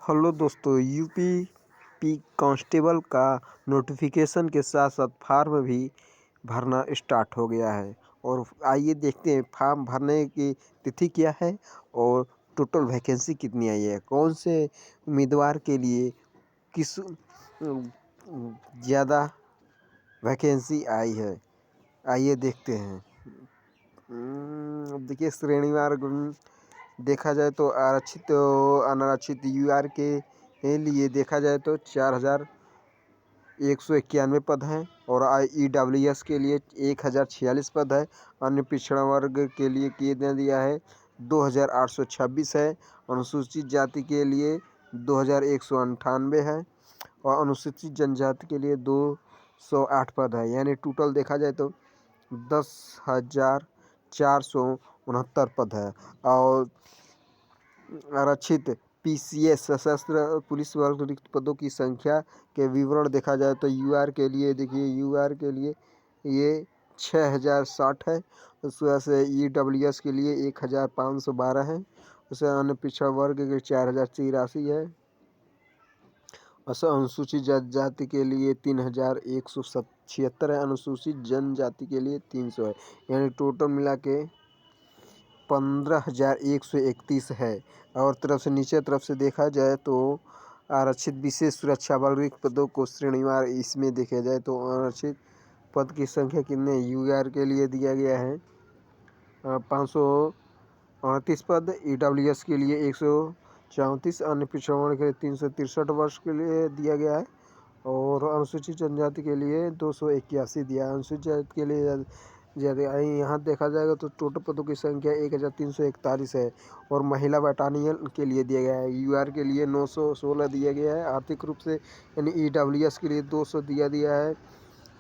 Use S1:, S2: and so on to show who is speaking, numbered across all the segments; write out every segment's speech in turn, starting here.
S1: Hello दोस्तों, UP constable का notification के साथ साथ फॉर्म भी भरना स्टार्ट हो गया है। और आइए देखते हैं फॉर्म भरने की तिथि क्या है और टोटल वैकेंसी कितनी आई है, कौन से उम्मीदवार के लिए किस ज़्यादा वैकेंसी आई है। आइए देखते हैं। देखिए श्रेणीवार देखा जाए तो आरक्षित अनारक्षित यूआर के लिए देखा जाए तो 4191 पद हैं और ईडब्ल्यूएस के लिए 1046 पद है। अन्य पिछड़ा वर्ग के लिए कितना दिया है 2826 है। अनुसूचित जाति के लिए 2198 है और अनुसूचित जनजाति के लिए 208 पद है। यानी टोटल देखा जाए तो 10,469 पद है। और आरक्षित पीसीएस सशस्त्र पुलिस वर्ग रिक्त पदों की संख्या के विवरण देखा जाए तो यूआर के लिए देखिए यूआर के लिए ये 6060 है। उसके बाद से ईडब्ल्यूएस के लिए 1512 है। उसके अन्य पिछड़ा वर्ग के 4083 है। अनुसूचित जनजाति के लिए 3176 है। अनुसूचित जनजाति के लिए 300 है। यानी टोटल मिला के 15,131 है। और तरफ से नीचे तरफ से देखा जाए तो आरक्षित विशेष सुरक्षा बल रिक्त पदों को श्रेणीवार इसमें देखा जाए तो आरक्षित पद की संख्या कितने यूआर के लिए दिया गया है 538 पद, ईडब्ल्यूएस के लिए 134, अन्य पिछड़ा वर्ग के लिए 363 वर्ष के लिए दिया गया है और अनुसूचित जनजाति के लिए 281 दिया है। अनुसूचित जाति के लिए ज़्यादा यहाँ देखा जाएगा तो टोटल पदों की संख्या 1341 है और महिला बटालियन के लिए दिया गया है। यूआर के लिए 916 दिया गया है आर्थिक रूप से, यानी ईडब्ल्यूएस के लिए 200 दिया है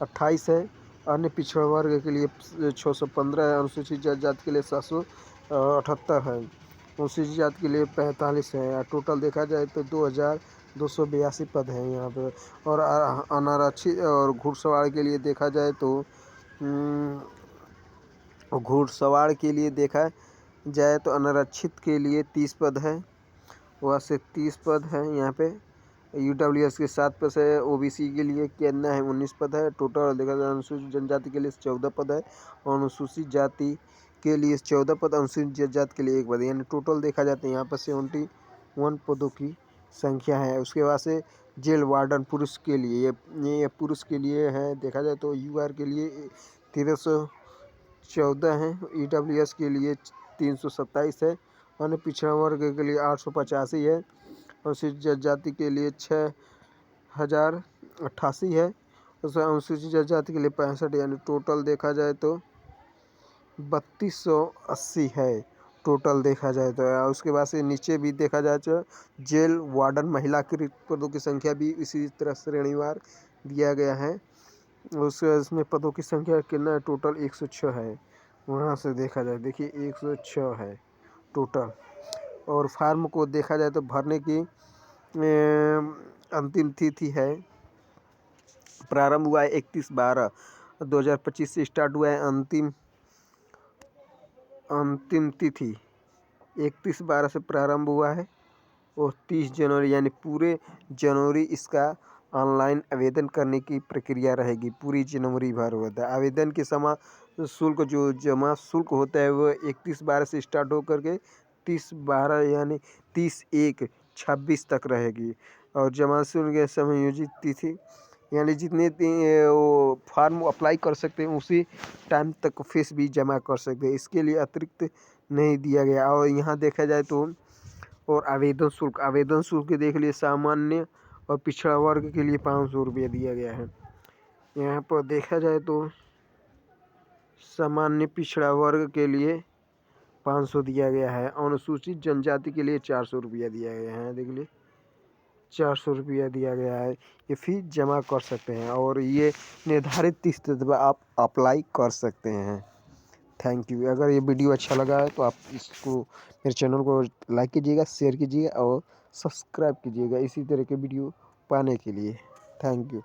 S1: 28 है। अन्य पिछड़ा वर्ग के लिए 615 है। अनुसूचित जाति के लिए 778 है। अनुसूचित जाति के लिए 45 है। टोटल देखा जाए तो 2282 पद हैं यहाँ पे। और अनारक्षित और घुड़सवार के लिए देखा जाए तो घुड़सवार के लिए देखा जाए तो अनारक्षित के लिए 30 पद है, वहाँ से 30 पद है यहाँ पे। यूडब्ल्यूएस के 7 पद है। ओबीसी के लिए कितना है 19 पद है। टोटल देखा जाए अनुसूचित जनजाति के लिए 14 पद है और अनुसूचित जाति के लिए 14 पद, अनुसूचित जनजाति के लिए 1 पद, यानी टोटल देखा जाता है यहाँ पर 71 पदों की संख्या है। उसके बाद से जेल वार्डन पुरुष के लिए ये पुरुष के लिए है। देखा जाए तो यूआर के लिए 1314 है, ईडब्ल्यूएस के लिए 327 है, अन्य पिछड़ा वर्ग के लिए 885 है, अनुसूचित जनजाति के लिए 6088 है, उसमें अनुसूचित जनजाति के लिए 65, यानी टोटल देखा जाए तो 3280 है टोटल देखा जाए तो। उसके बाद से नीचे भी देखा जाए तो जेल वार्डन महिला के रिक्त पदों की संख्या भी इसी तरह श्रेणीवार दिया गया है। उसमें पदों की संख्या कितना है टोटल 106 है। वहाँ से देखा जाए देखिए 106 है टोटल। और फार्म को देखा जाए तो भरने की अंतिम तिथि है, प्रारंभ हुआ है 31/12/2025 से स्टार्ट हुआ है। अंतिम तिथि 31/12 से प्रारंभ हुआ है और 30 जनवरी यानी पूरे जनवरी इसका ऑनलाइन आवेदन करने की प्रक्रिया रहेगी। पूरी जनवरी भर होता है आवेदन के समय शुल्क, जो जमा शुल्क होता है वो 31/12 से स्टार्ट होकर के 30/12 यानी 30/1/26 तक रहेगी। और जमा शुल्क के समायोजित तिथि यानी जितने वो फॉर्म अप्लाई कर सकते हैं उसी टाइम तक फीस भी जमा कर सकते हैं, इसके लिए अतिरिक्त नहीं दिया गया। और यहाँ देखा जाए तो और आवेदन शुल्क देख लिए सामान्य और पिछड़ा वर्ग के लिए 500 रुपये दिया गया है। यहाँ पर देखा जाए तो सामान्य पिछड़ा वर्ग के लिए 500 दिया गया है, अनुसूचित जनजाति के लिए 400 रुपया दिया गया है। देख लीजिए 400 रुपया दिया गया है, ये फीस जमा कर सकते हैं और ये निर्धारित तिथि पर आप अप्लाई कर सकते हैं। Thank you. अगर ये वीडियो अच्छा लगा है तो आप इसको मेरे चैनल को लाइक कीजिएगा, शेयर कीजिएगा और सब्सक्राइब कीजिएगा इसी तरह के वीडियो पाने के लिए। Thank you.